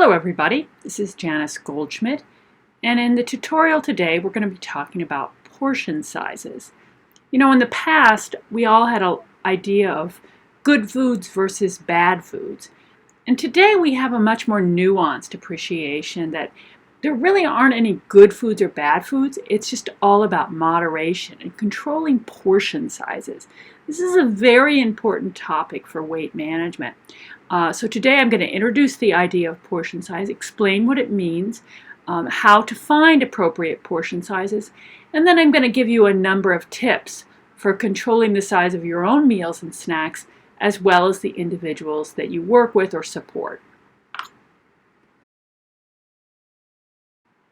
Hello everybody, this is Janice Goldschmidt, and in the tutorial today we're going to be talking about portion sizes. You know, in the past we all had an idea of good foods versus bad foods, and today we have a much more nuanced appreciation that there really aren't any good foods or bad foods. It's just all about moderation and controlling portion sizes. This is a very important topic for weight management. So today I'm going to introduce the idea of portion size, explain what it means, how to find appropriate portion sizes, and then I'm going to give you a number of tips for controlling the size of your own meals and snacks, as well as the individuals that you work with or support.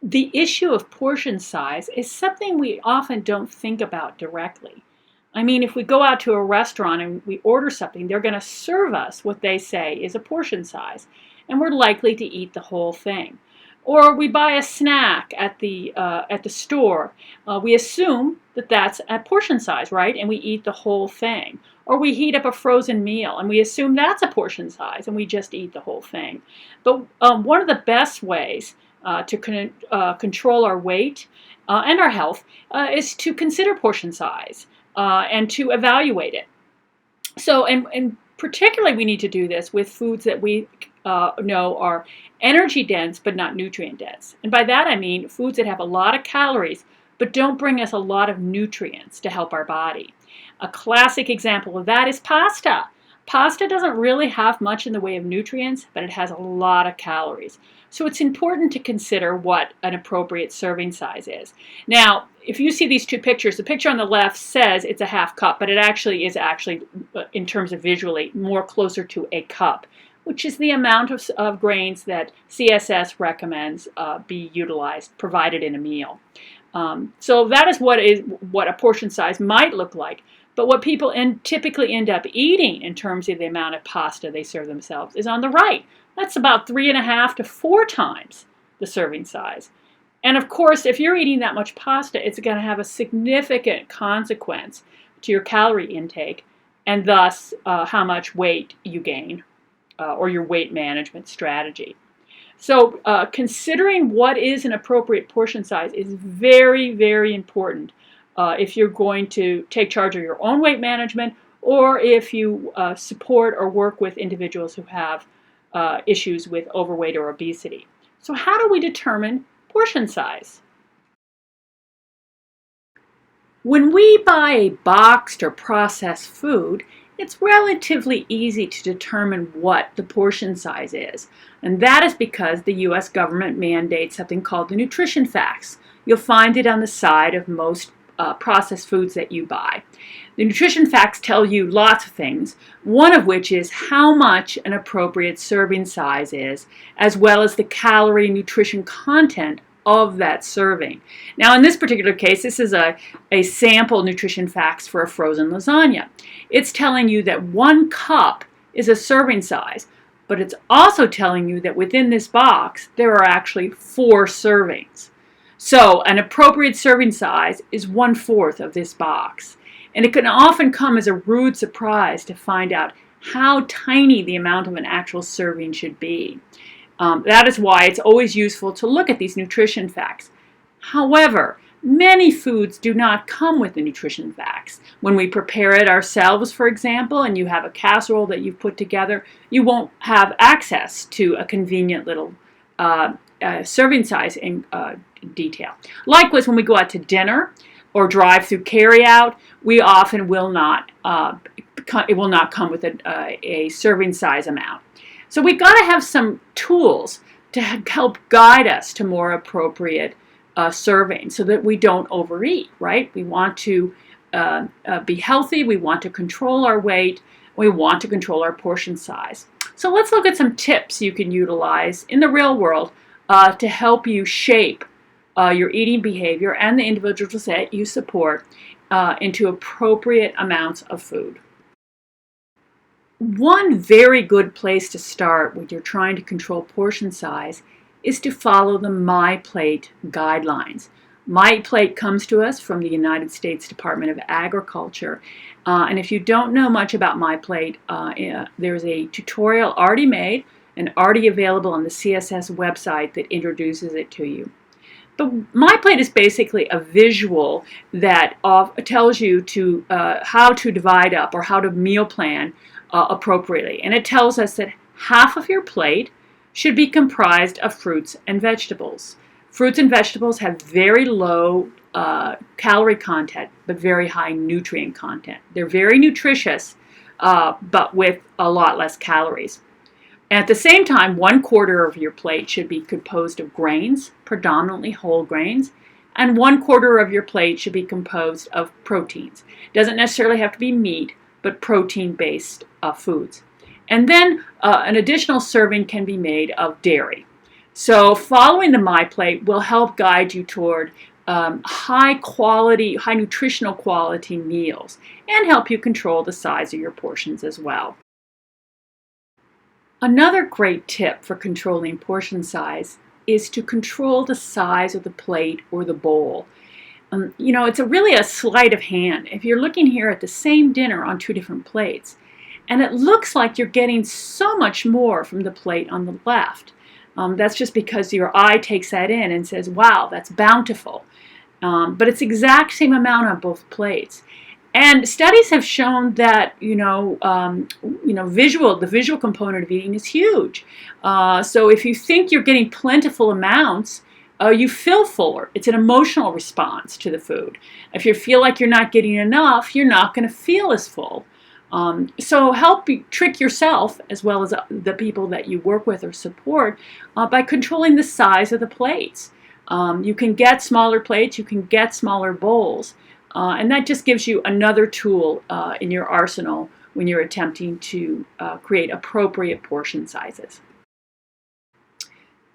The issue of portion size is something we often don't think about directly. I mean, if we go out to a restaurant and we order something, they're going to serve us what they say is a portion size, and we're likely to eat the whole thing. Or we buy a snack at the store. We assume that that's a portion size, right? And we eat the whole thing. Or we heat up a frozen meal and we assume that's a portion size and we just eat the whole thing. But one of the best ways to control our weight and our health is to consider portion size and to evaluate it. So, and particularly we need to do this with foods that we know are energy dense but not nutrient dense. And by that I mean foods that have a lot of calories but don't bring us a lot of nutrients to help our body. A classic example of that is pasta. Pasta doesn't really have much in the way of nutrients, but it has a lot of calories. So it's important to consider what an appropriate serving size is. Now, if you see these two pictures, the picture on the left says it's a half cup, but it actually is in terms of visually, more closer to a cup, which is the amount of grains that CSS recommends be utilized, provided in a meal. So that is what a portion size might look like. But what people typically end up eating in terms of the amount of pasta they serve themselves is on the right. That's about 3.5 to 4 times the serving size. And of course, if you're eating that much pasta, it's going to have a significant consequence to your calorie intake and thus how much weight you gain or your weight management strategy. So considering what is an appropriate portion size is very, very important if you're going to take charge of your own weight management or if you support or work with individuals who have issues with overweight or obesity. So how do we determine portion size? When we buy a boxed or processed food, it's relatively easy to determine what the portion size is. And that is because the U.S. government mandates something called the nutrition facts. You'll find it on the side of most processed foods that you buy. The nutrition facts tell you lots of things, one of which is how much an appropriate serving size is, as well as the calorie and nutrition content of that serving. Now in this particular case, this is a sample nutrition facts for a frozen lasagna. It's telling you that 1 cup is a serving size, but it's also telling you that within this box there are actually 4 servings. So an appropriate serving size is 1/4 of this box. And it can often come as a rude surprise to find out how tiny the amount of an actual serving should be. That is why it's always useful to look at these nutrition facts. However, many foods do not come with the nutrition facts. When we prepare it ourselves, for example, and you have a casserole that you've put together, you won't have access to a convenient little serving size in detail. Likewise, when we go out to dinner or drive-through carry-out, we often will not, it will not come with a serving size amount. So we've got to have some tools to help guide us to more appropriate serving so that we don't overeat, right? We want to be healthy, we want to control our weight, we want to control our portion size. So let's look at some tips you can utilize in the real world to help you shape your eating behavior and the individuals that you support into appropriate amounts of food. One very good place to start when you're trying to control portion size is to follow the MyPlate guidelines. MyPlate comes to us from the United States Department of Agriculture. And if you don't know much about MyPlate, there's a tutorial already made, and already available on the CSS website that introduces it to you. But MyPlate is basically a visual that tells you how to divide up or how to meal plan appropriately. And it tells us that half of your plate should be comprised of fruits and vegetables. Fruits and vegetables have very low calorie content, but very high nutrient content. They're very nutritious, but with a lot less calories. At the same time, 1/4 of your plate should be composed of grains, predominantly whole grains, and 1/4 of your plate should be composed of proteins. Doesn't necessarily have to be meat, but protein-based foods. And then an additional serving can be made of dairy. So following the MyPlate will help guide you toward high nutritional quality meals and help you control the size of your portions as well. Another great tip for controlling portion size is to control the size of the plate or the bowl. It's really a sleight of hand. If you're looking here at the same dinner on 2 different plates, and it looks like you're getting so much more from the plate on the left, that's just because your eye takes that in and says, wow, that's bountiful. But it's the exact same amount on both plates. And studies have shown that the visual component of eating is huge. So if you think you're getting plentiful amounts, you feel fuller. It's an emotional response to the food. If you feel like you're not getting enough, you're not going to feel as full. So help trick yourself as well as the people that you work with or support by controlling the size of the plates. You can get smaller plates, you can get smaller bowls. And that just gives you another tool in your arsenal when you're attempting to create appropriate portion sizes.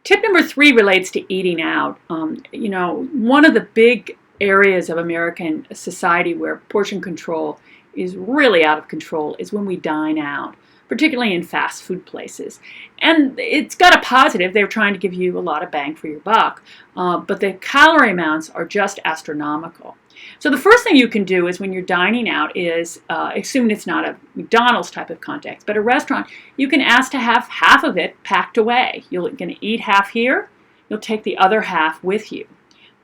Tip number 3 relates to eating out. One of the big areas of American society where portion control is really out of control is when we dine out, particularly in fast food places. And it's got a positive. They're trying to give you a lot of bang for your buck, but the calorie amounts are just astronomical. So the first thing you can do is when you're dining out is, assuming it's not a McDonald's type of context, but a restaurant, you can ask to have half of it packed away. You're going to eat half here, you'll take the other half with you.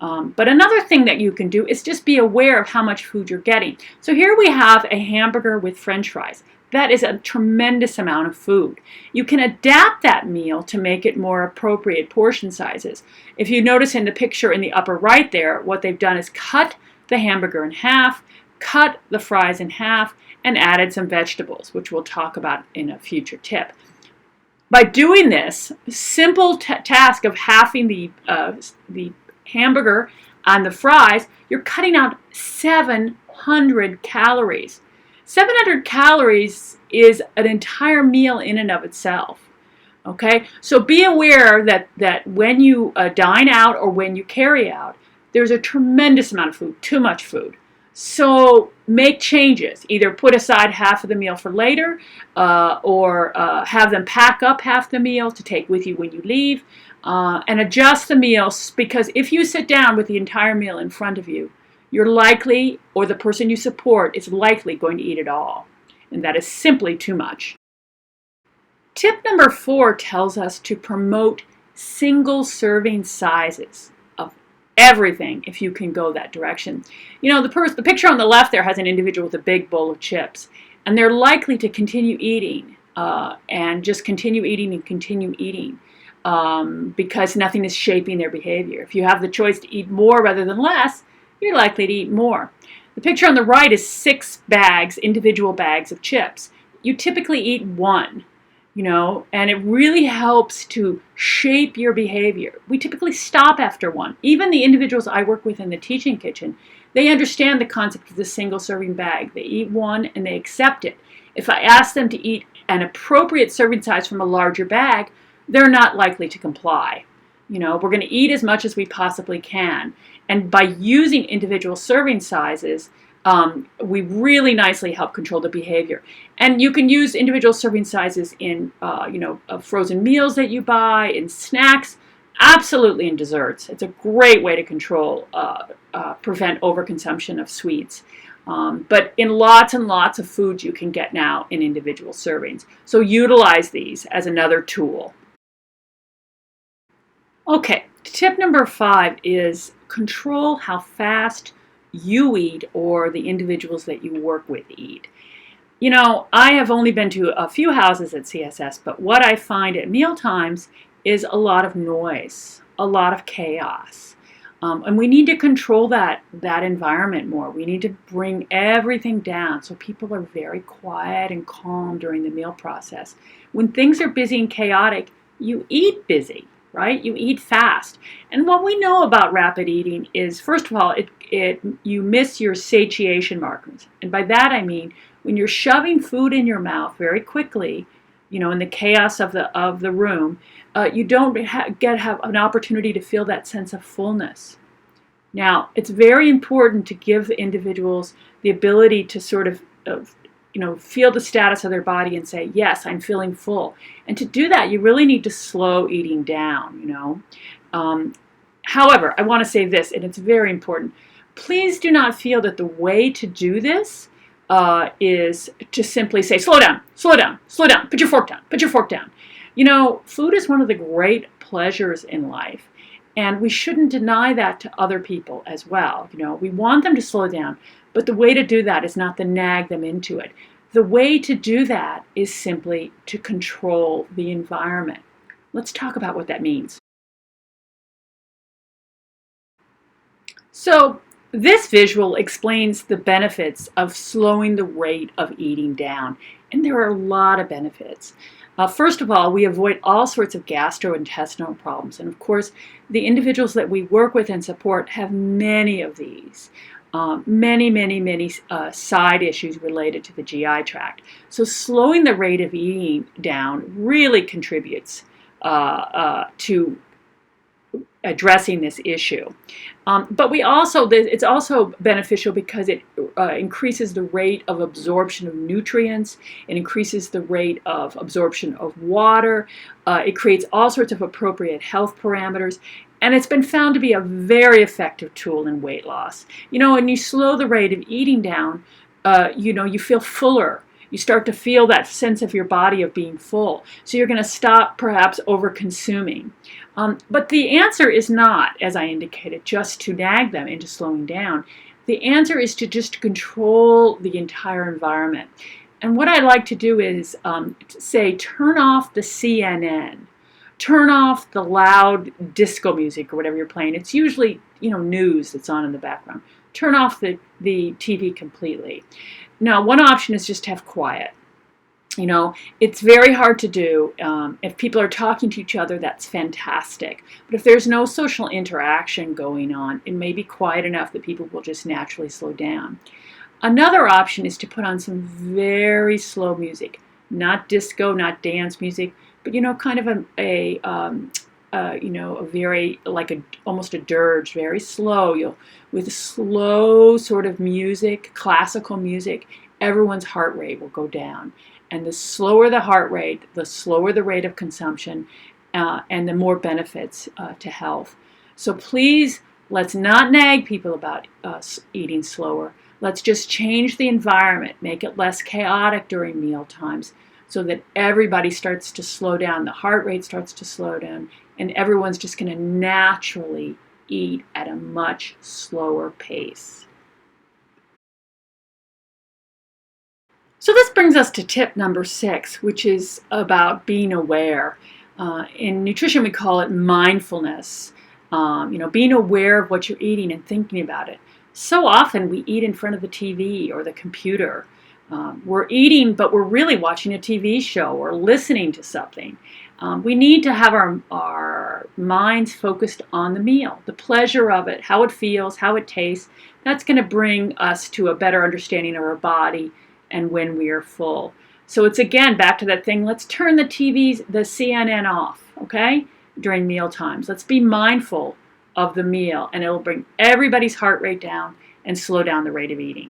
But another thing that you can do is just be aware of how much food you're getting. So here we have a hamburger with French fries. That is a tremendous amount of food. You can adapt that meal to make it more appropriate portion sizes. If you notice in the picture in the upper right there, what they've done is cut the hamburger in half, cut the fries in half, and added some vegetables, which we'll talk about in a future tip. By doing this simple task of halving the hamburger and the fries, you're cutting out 700 calories. 700 calories is an entire meal in and of itself. Okay, so be aware that when you dine out or when you carry out, there's a tremendous amount of food, too much food. So make changes. Either put aside half of the meal for later or have them pack up half the meal to take with you when you leave and adjust the meals, because if you sit down with the entire meal in front of you, you're likely, or the person you support is likely going to eat it all. And that is simply too much. Tip number 4 tells us to promote single serving sizes of everything if you can go that direction. The picture on the left there has an individual with a big bowl of chips, and they're likely to continue eating and just continue eating and continue eating because nothing is shaping their behavior. If you have the choice to eat more rather than less, you're likely to eat more. The picture on the right is 6 bags, individual bags of chips. You typically eat 1, and it really helps to shape your behavior. We typically stop after 1. Even the individuals I work with in the teaching kitchen, they understand the concept of the single serving bag. They eat 1 and they accept it. If I ask them to eat an appropriate serving size from a larger bag, they're not likely to comply. We're going to eat as much as we possibly can. And by using individual serving sizes, we really nicely help control the behavior. And you can use individual serving sizes in, frozen meals that you buy, in snacks, absolutely in desserts. It's a great way to prevent overconsumption of sweets. But in lots and lots of foods you can get now in individual servings. So utilize these as another tool. Okay, tip number 5 is control how fast you eat or the individuals that you work with eat. I have only been to a few houses at CSS, but what I find at meal times is a lot of noise, a lot of chaos. And we need to control that environment more. We need to bring everything down so people are very quiet and calm during the meal process. When things are busy and chaotic, you eat busy, right? You eat fast. And what we know about rapid eating is, first of all, you miss your satiation markers. And by that I mean when you're shoving food in your mouth very quickly, in the chaos of the room, you don't have an opportunity to feel that sense of fullness. Now, it's very important to give individuals the ability to sort of feel the status of their body and say, yes, I'm feeling full. And to do that, you really need to slow eating down. However, I want to say this, and it's very important. Please do not feel that the way to do this is to simply say, slow down, slow down, slow down, put your fork down, put your fork down. Food is one of the great pleasures in life, and we shouldn't deny that to other people as well. We want them to slow down, but the way to do that is not to nag them into it. The way to do that is simply to control the environment. Let's talk about what that means. So, this visual explains the benefits of slowing the rate of eating down, and there are a lot of benefits. First of all, we avoid all sorts of gastrointestinal problems, and of course, the individuals that we work with and support have many of these. Many side issues related to the GI tract. So slowing the rate of eating down really contributes to addressing this issue. But it's also beneficial because it increases the rate of absorption of nutrients. It increases the rate of absorption of water. It creates all sorts of appropriate health parameters. And it's been found to be a very effective tool in weight loss. When you slow the rate of eating down, you feel fuller. You start to feel that sense of your body of being full. So you're going to stop perhaps over consuming. But the answer is not, as I indicated, just to nag them into slowing down. The answer is to just control the entire environment. And what I like to do is say, turn off the CNN. Turn off the loud disco music or whatever you're playing. It's usually, news that's on in the background. Turn off the TV completely. Now, one option is just to have quiet. It's very hard to do. If people are talking to each other, that's fantastic. But if there's no social interaction going on, it may be quiet enough that people will just naturally slow down. Another option is to put on some very slow music, not disco, not dance music, but kind of a very almost a dirge, very slow. With slow sort of music, classical music, everyone's heart rate will go down. And the slower the heart rate, the slower the rate of consumption, and the more benefits to health. So please, let's not nag people about eating slower. Let's just change the environment, make it less chaotic during meal times so that everybody starts to slow down, the heart rate starts to slow down, and everyone's just going to naturally eat at a much slower pace. So this brings us to tip number 6, which is about being aware. In nutrition, we call it mindfulness. Being aware of what you're eating and thinking about it. So often we eat in front of the TV or the computer. We're eating, but we're really watching a TV show or listening to something. We need to have our minds focused on the meal, the pleasure of it, how it feels, how it tastes. That's going to bring us to a better understanding of our body and when we are full. So it's again back to that thing, let's turn the CNN off, okay, during meal times. Let's be mindful of the meal, and it'll bring everybody's heart rate down and slow down the rate of eating.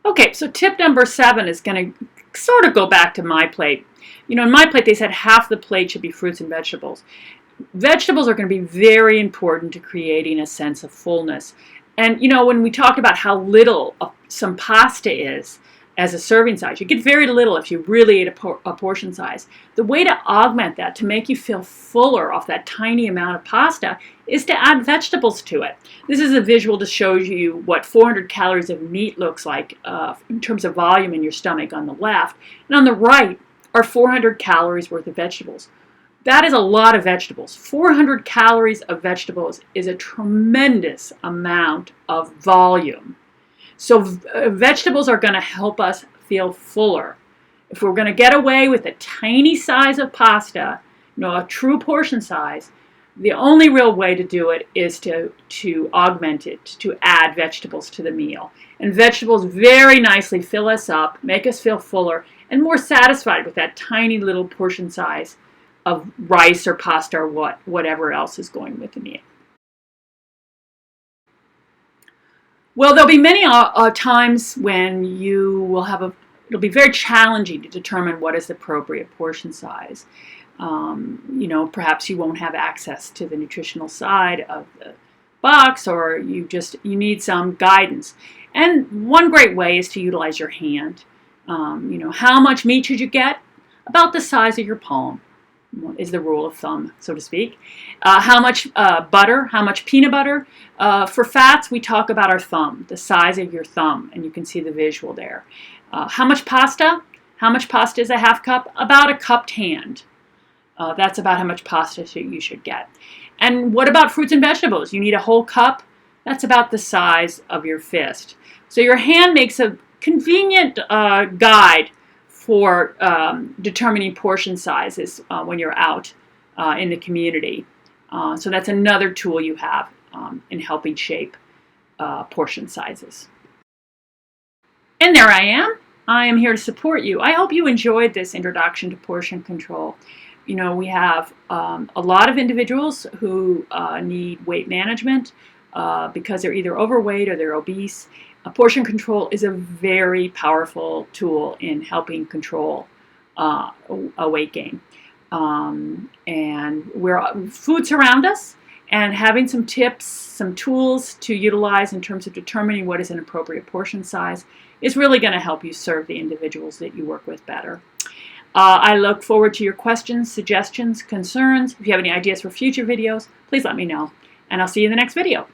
Okay, so tip number 7 is going to sort of go back to MyPlate. In MyPlate, they said half the plate should be fruits and vegetables. Vegetables are going to be very important to creating a sense of fullness. And, when we talk about how little some pasta is, as a serving size. You get very little if you really ate a portion size. The way to augment that, to make you feel fuller off that tiny amount of pasta, is to add vegetables to it. This is a visual to show you what 400 calories of meat looks like in terms of volume in your stomach on the left. And on the right are 400 calories worth of vegetables. That is a lot of vegetables. 400 calories of vegetables is a tremendous amount of volume. So vegetables are going to help us feel fuller. If we're going to get away with a tiny size of pasta, a true portion size, the only real way to do it is to augment it, to add vegetables to the meal. And vegetables very nicely fill us up, make us feel fuller, and more satisfied with that tiny little portion size of rice or pasta or whatever else is going with the meal. Well, there'll be many times when it'll be very challenging to determine what is the appropriate portion size. Perhaps you won't have access to the nutritional side of the box, or you need some guidance. And one great way is to utilize your hand. How much meat should you get? About the size of your palm is the rule of thumb, so to speak. How much butter? How much peanut butter? For fats, we talk about our thumb, the size of your thumb, and you can see the visual there. How much pasta? How much pasta is a half cup? About a cupped hand. That's about how much pasta you should get. And what about fruits and vegetables? You need a whole cup? That's about the size of your fist. So your hand makes a convenient guide for determining portion sizes when you're out in the community. So that's another tool you have in helping shape portion sizes. And there I am. I am here to support you. I hope you enjoyed this introduction to portion control. We have a lot of individuals who need weight management because they're either overweight or they're obese. Portion control is a very powerful tool in helping control a weight gain. And food's around us, and having some tips, some tools to utilize in terms of determining what is an appropriate portion size is really going to help you serve the individuals that you work with better. I look forward to your questions, suggestions, concerns. If you have any ideas for future videos, please let me know. And I'll see you in the next video.